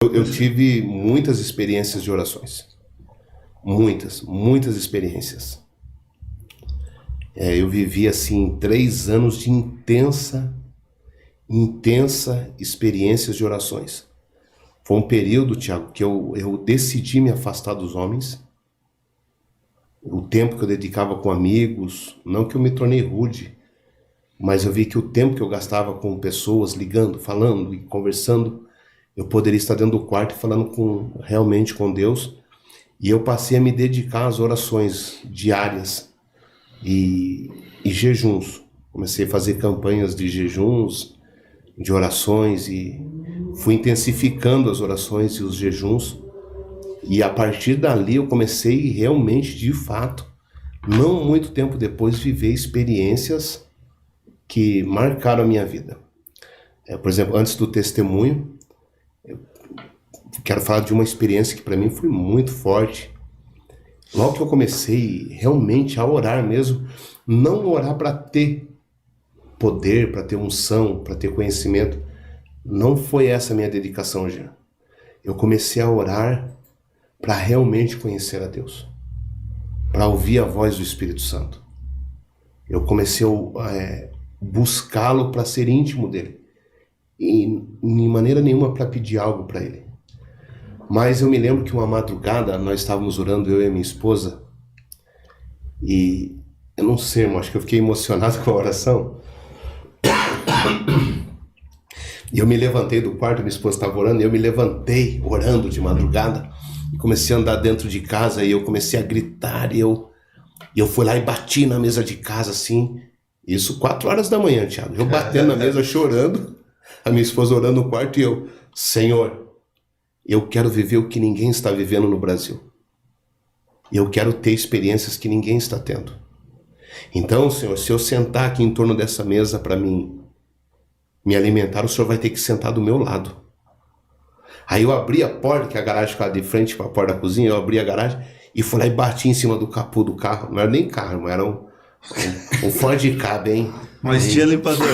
Eu tive muitas experiências de orações. Muitas experiências. Eu vivi, assim, 3 anos de intensa experiências de orações. Foi um período, Tiago, que eu decidi me afastar dos homens. O tempo que eu dedicava com amigos, não que eu me tornei rude, mas eu vi que o tempo que eu gastava com pessoas, ligando, falando e conversando, eu poderia estar dentro do quarto falando realmente com Deus. E eu passei a me dedicar às orações diárias e jejuns. Comecei a fazer campanhas de jejuns, de orações, e fui intensificando as orações e os jejuns. E a partir dali eu comecei realmente, de fato, não muito tempo depois, viver experiências que marcaram a minha vida. Por exemplo, antes do testemunho, eu quero falar de uma experiência que para mim foi muito forte. Logo que eu comecei realmente a orar mesmo, não orar para ter poder, para ter unção, para ter conhecimento, não foi essa a minha dedicação já. Eu comecei a orar para realmente conhecer a Deus, para ouvir a voz do Espírito Santo. Eu comecei a buscá-lo para ser íntimo dele, e de maneira nenhuma para pedir algo para ele. Mas eu me lembro que uma madrugada nós estávamos orando, eu e a minha esposa, e eu não sei, irmão, acho que eu fiquei emocionado com a oração. E eu me levantei do quarto, minha esposa estava orando, e eu me levantei orando de madrugada, e comecei a andar dentro de casa, e eu comecei a gritar, e eu fui lá e bati na mesa de casa, assim, isso 4 horas da manhã, Thiago, eu batendo na mesa, chorando, a minha esposa orando no quarto, e eu, Senhor, eu quero viver o que ninguém está vivendo no Brasil. Eu quero ter experiências que ninguém está tendo. Então, Senhor, se eu sentar aqui em torno dessa mesa para mim me alimentar, o Senhor vai ter que sentar do meu lado. Aí eu abri a porta, que a garagem ficava de frente para a porta da cozinha, eu abri a garagem e fui lá e bati em cima do capô do carro. Não era nem carro, mas era um Ford Ka, hein? Mas tinha limpador.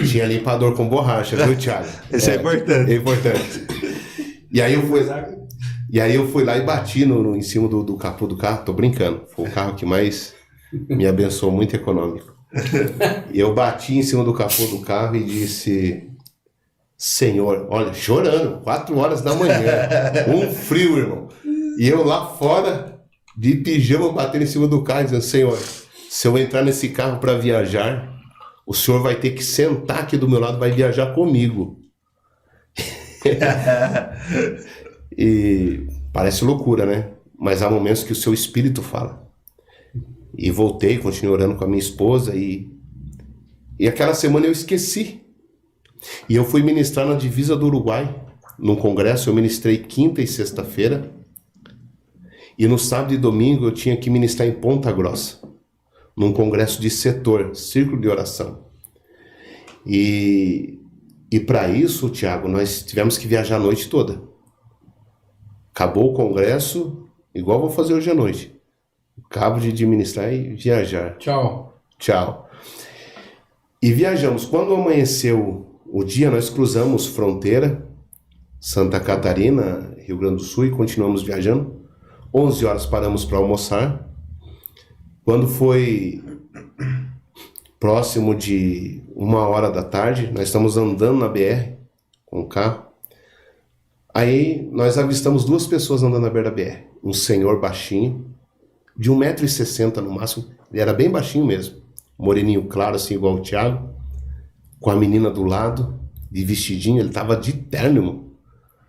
Tinha limpador com borracha, viu, Thiago? Isso é importante. É importante. E aí eu fui lá e bati em cima do capô do carro. Tô brincando, foi o carro que mais me abençoou, muito econômico. E eu bati em cima do capô do carro e disse, Senhor, olha, chorando, 4 horas da manhã, um frio, irmão. E eu lá fora, de pijama, batendo em cima do carro, dizendo, Senhor, se eu entrar nesse carro para viajar, o Senhor vai ter que sentar aqui do meu lado, vai viajar comigo. E parece loucura, né? Mas há momentos que o seu espírito fala. E voltei, continuei orando com a minha esposa e aquela semana eu esqueci. E eu fui ministrar na divisa do Uruguai, num congresso. Eu ministrei quinta e sexta-feira. E no sábado e domingo eu tinha que ministrar em Ponta Grossa, num congresso de setor, círculo de oração. E para isso, Tiago, nós tivemos que viajar a noite toda. Acabou o congresso, igual vou fazer hoje à noite. Acabo de administrar e viajar. Tchau. E viajamos. Quando amanheceu o dia, nós cruzamos fronteira, Santa Catarina, Rio Grande do Sul, e continuamos viajando. 11 horas paramos para almoçar. Quando foi próximo de 1h da tarde, nós estamos andando na BR com o carro. Aí nós avistamos 2 pessoas andando na beira da BR. Um senhor baixinho, de 1,60 m no máximo, ele era bem baixinho mesmo, moreninho claro, assim, igual o Thiago, com a menina do lado, de vestidinho. Ele tava de terno, irmão.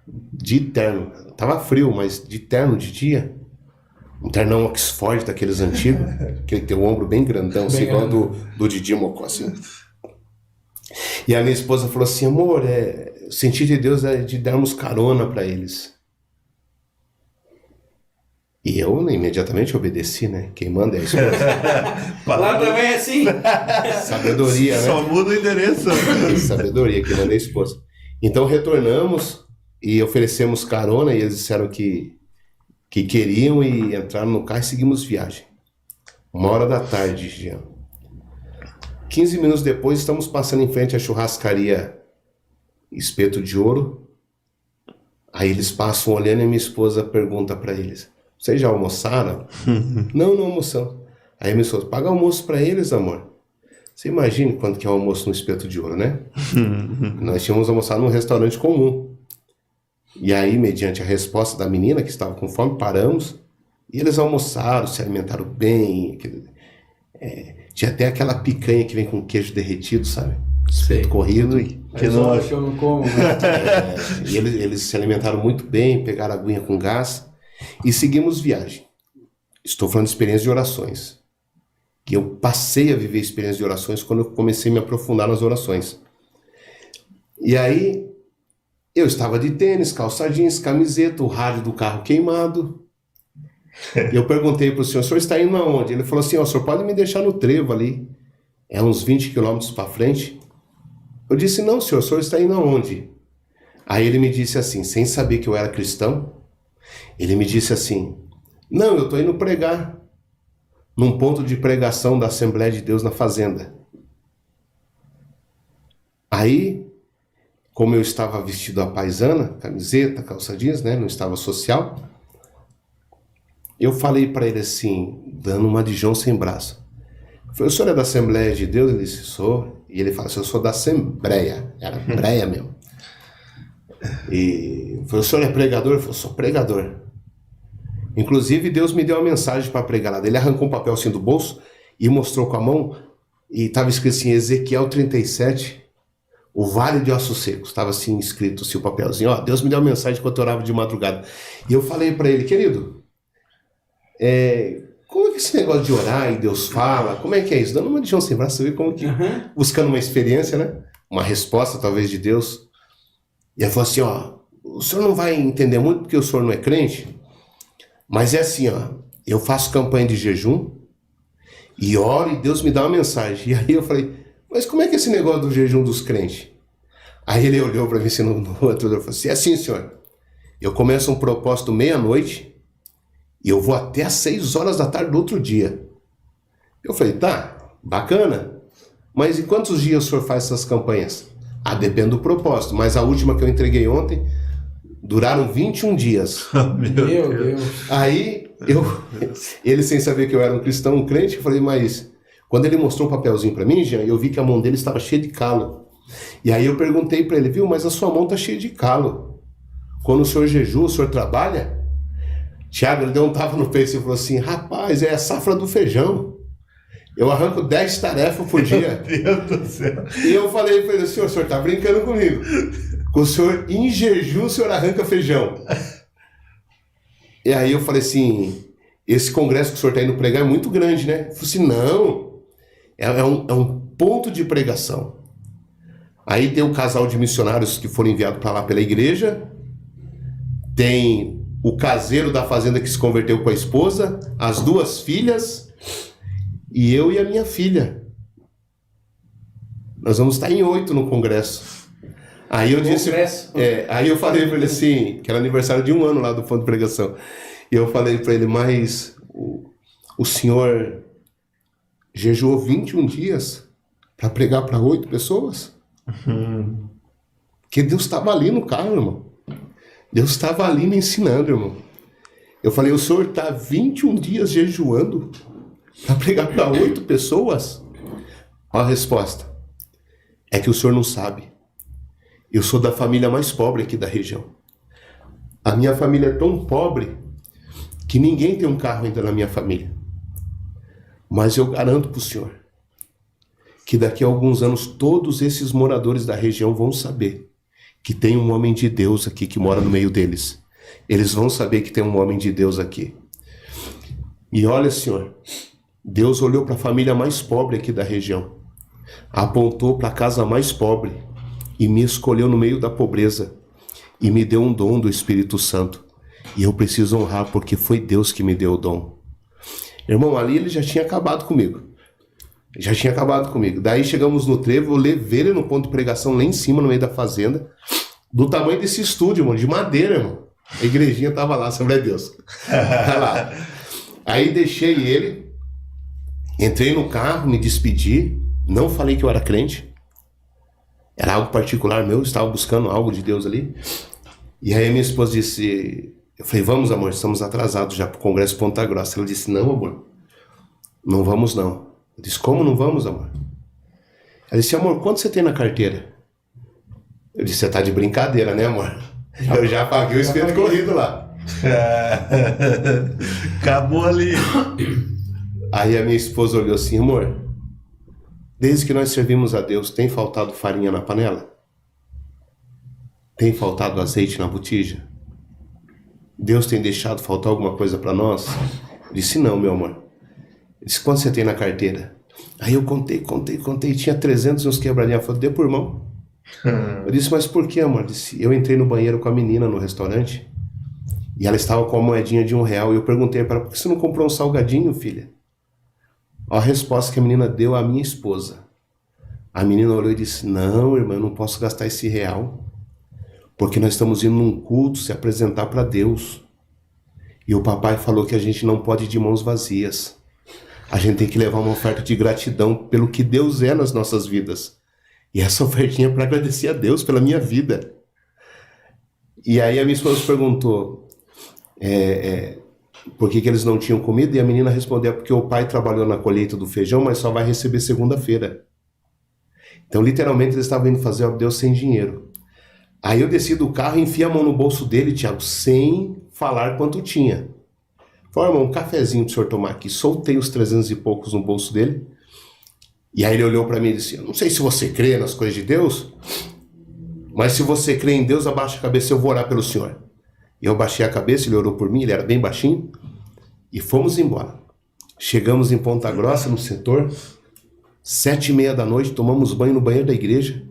De terno. Tava frio, mas de terno de dia. Um ternão Oxford daqueles antigos, que ele tem o ombro bem grandão, assim, igual do Didi Mocó, assim. E a minha esposa falou assim, amor, o sentido de Deus é de darmos carona para eles. E eu imediatamente obedeci, né? Quem manda é a esposa. Lá também é assim. Sabedoria, né? Só muda o endereço. Sabedoria, quem manda é a esposa. Então retornamos e oferecemos carona, e eles disseram que queriam, e entraram no carro e seguimos viagem. 1h da tarde, Jean. 15 minutos depois, estamos passando em frente à churrascaria Espeto de Ouro. Aí eles passam olhando e minha esposa pergunta para eles: vocês já almoçaram? Não, não almoçamos. Aí minha esposa: paga almoço para eles, amor. Você imagina quanto que é o almoço no Espeto de Ouro, né? Nós tínhamos almoçado num restaurante comum. E aí, mediante a resposta da menina que estava com fome, paramos e eles almoçaram, se alimentaram bem. Tinha até aquela picanha que vem com queijo derretido, sabe? Espeto corrido. Que não que eu não como, né? E eles se alimentaram muito bem, pegaram a aguinha com gás e seguimos viagem. Estou falando de experiência de orações. Que eu passei a viver experiência de orações quando eu comecei a me aprofundar nas orações. E aí, eu estava de tênis, calça jeans, camiseta, o rádio do carro queimado. E eu perguntei para o senhor está indo aonde? Ele falou assim: o senhor pode me deixar no trevo ali. É uns 20 quilômetros para frente. Eu disse: não, senhor, o senhor está indo aonde? Aí ele me disse assim, sem saber que eu era cristão, ele me disse assim: não, eu estou indo pregar num ponto de pregação da Assembleia de Deus na fazenda. Aí, como eu estava vestido à paisana, camiseta, calça jeans, né, não estava social, eu falei para ele assim, dando uma de João sem braço. Eu falei: o senhor é da Assembleia de Deus? Ele disse: sou. E ele falou assim: eu sou da Assembleia. Era breia mesmo. E eu falei: o senhor é pregador? Ele falou: sou pregador. Inclusive, Deus me deu uma mensagem para pregar lá. Ele arrancou um papel assim do bolso e mostrou com a mão, e estava escrito assim: Ezequiel 37, o Vale de Ossos Secos. Estava assim escrito assim, o papelzinho: ó, Deus me deu uma mensagem enquanto eu orava de madrugada. E eu falei para ele: querido, como é que esse negócio de orar e Deus fala, como é que é isso? Dando uma de João sem braço, você vê como que, buscando uma experiência, né? Uma resposta talvez de Deus. E ele falou assim: ó, o senhor não vai entender muito porque o senhor não é crente, mas é assim, ó, eu faço campanha de jejum e oro e Deus me dá uma mensagem. E aí eu falei: mas como é que é esse negócio do jejum dos crentes? Aí ele olhou para mim assim no outro, e falou assim: é assim, senhor, eu começo um propósito meia-noite e eu vou até às 6 horas da tarde do outro dia. Eu falei: tá, bacana, mas em quantos dias o senhor faz essas campanhas? Ah, depende do propósito, mas a última que eu entreguei ontem duraram 21 dias. Meu Deus. Aí, ele sem saber que eu era um cristão, um crente, eu falei: mas quando ele mostrou um papelzinho para mim, Jean, eu vi que a mão dele estava cheia de calo. E aí eu perguntei para ele: viu, mas a sua mão está cheia de calo. Quando o senhor jejua, o senhor trabalha? Tiago, ele deu um tapa no peito e falou assim: rapaz, é a safra do feijão. Eu arranco 10 tarefas por dia. Meu Deus do céu. E eu falei para ele: o senhor está brincando comigo. Com o senhor, em jejum, o senhor arranca feijão. E aí eu falei assim: esse congresso que o senhor está indo pregar é muito grande, né? Eu falei assim: não, é um ponto de pregação. Aí tem um casal de missionários que foram enviados para lá pela igreja, tem o caseiro da fazenda que se converteu com a esposa, as 2 filhas, e eu e a minha filha. Nós vamos estar em 8 no congresso. Aí eu disse, aí eu falei para ele assim, que era aniversário de 1 ano lá do ponto de pregação. E eu falei para ele: mas o senhor jejuou 21 dias para pregar para 8 pessoas? Porque Deus estava ali no carro, irmão. Deus estava ali me ensinando, irmão. Eu falei: o senhor está 21 dias jejuando para pregar para 8 pessoas? Olha a resposta: é que o senhor não sabe. Eu sou da família mais pobre aqui da região. A minha família é tão pobre que ninguém tem um carro ainda na minha família. Mas eu garanto para o senhor que daqui a alguns anos todos esses moradores da região vão saber que tem um homem de Deus aqui que mora no meio deles. Eles vão saber que tem um homem de Deus aqui. E olha, senhor, Deus olhou para a família mais pobre aqui da região, apontou para a casa mais pobre e me escolheu no meio da pobreza e me deu um dom do Espírito Santo. E eu preciso honrar porque foi Deus que me deu o dom. Irmão, ali ele já tinha acabado comigo. Já tinha acabado comigo. Daí chegamos no trevo, eu levei ele no ponto de pregação lá em cima, no meio da fazenda, do tamanho desse estúdio, irmão, de madeira, irmão. A igrejinha tava lá, Assembleia de Deus. Tá lá. Aí deixei ele, entrei no carro, me despedi, não falei que eu era crente. Era algo particular meu, estava buscando algo de Deus ali. E aí minha esposa disse, eu falei, vamos amor, estamos atrasados já para o Congresso Ponta Grossa. Ela disse, não amor, não vamos não. Eu disse, como não vamos amor? Ela disse, amor, quanto você tem na carteira? Eu disse, você tá de brincadeira, né amor? Eu já paguei o espeto corrido lá. Acabou ali. Aí a minha esposa olhou assim, amor, desde que nós servimos a Deus, tem faltado farinha na panela? Tem faltado azeite na botija? Deus tem deixado faltar alguma coisa para nós? Eu disse, não, meu amor. Ele disse, quanto você tem na carteira? Aí eu contei, tinha 300 e uns quebradinhos. Ela falou, dê por mão. Eu disse, mas por que, amor? Ele disse, eu entrei no banheiro com a menina no restaurante e ela estava com a moedinha de R$1. E eu perguntei para ela, por que você não comprou um salgadinho, filha? A resposta que a menina deu à minha esposa. A menina olhou e disse, não, irmã, eu não posso gastar esse R$1, porque nós estamos indo num culto se apresentar para Deus. E o papai falou que a gente não pode ir de mãos vazias. A gente tem que levar uma oferta de gratidão pelo que Deus é nas nossas vidas. E essa ofertinha é para agradecer a Deus pela minha vida. E aí a minha esposa perguntou por que eles não tinham comida, e a menina respondeu, porque o pai trabalhou na colheita do feijão, mas só vai receber segunda-feira. Então literalmente eles estavam indo fazer o Deus sem dinheiro. Aí eu desci do carro e enfiei a mão no bolso dele, Tiago, sem falar quanto tinha. Falei, irmão, um cafezinho pro senhor tomar aqui. Soltei os 300 e poucos no bolso dele. E aí ele olhou para mim e disse, eu não sei se você crê nas coisas de Deus, mas se você crê em Deus, abaixa a cabeça, eu vou orar pelo senhor. E eu abaixei a cabeça, ele orou por mim, ele era bem baixinho, e fomos embora. Chegamos em Ponta Grossa, no setor, 7h30 da noite, tomamos banho no banheiro da igreja,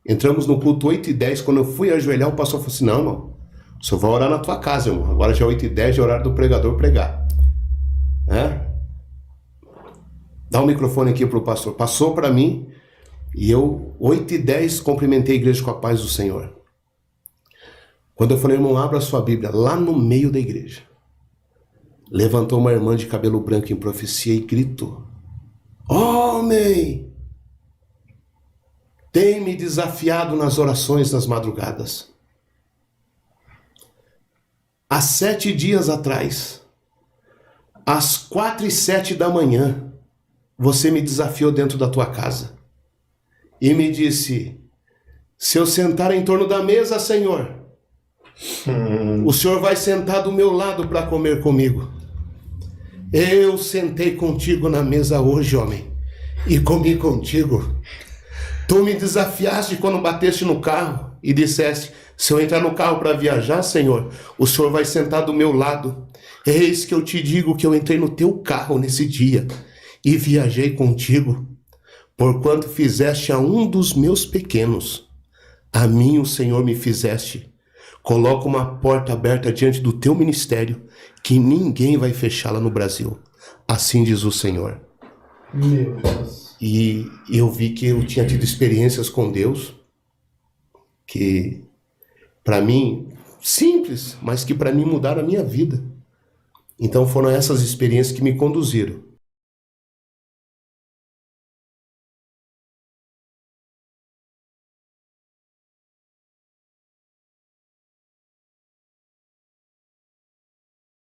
entramos no culto 8h10, quando eu fui ajoelhar, o pastor falou assim, não, irmão, o senhor vai orar na tua casa, irmão, agora já é 8h10, é horário do pregador pregar. Dá o microfone aqui pro pastor. Passou para mim, e eu, 8h10, cumprimentei a igreja com a paz do Senhor. Quando eu falei, irmão, abra a sua Bíblia, lá no meio da igreja, levantou uma irmã de cabelo branco em profecia e gritou, homem, tem me desafiado nas orações das madrugadas. Há 7 dias atrás, às 4h07 da manhã, você me desafiou dentro da tua casa e me disse, se eu sentar em torno da mesa, Senhor, o Senhor vai sentar do meu lado para comer comigo. Eu sentei contigo na mesa hoje, homem, e comi contigo. Tu me desafiaste quando bateste no carro e disseste, se eu entrar no carro para viajar, Senhor, o Senhor vai sentar do meu lado. Eis que eu te digo que eu entrei no teu carro nesse dia e viajei contigo, porquanto fizeste a um dos meus pequenos, a mim o Senhor me fizeste. Coloca uma porta aberta diante do teu ministério, que ninguém vai fechá-la no Brasil. Assim diz o Senhor. Meu Deus. E eu vi que eu tinha tido experiências com Deus, que para mim, simples, mas que para mim mudaram a minha vida. Então foram essas experiências que me conduziram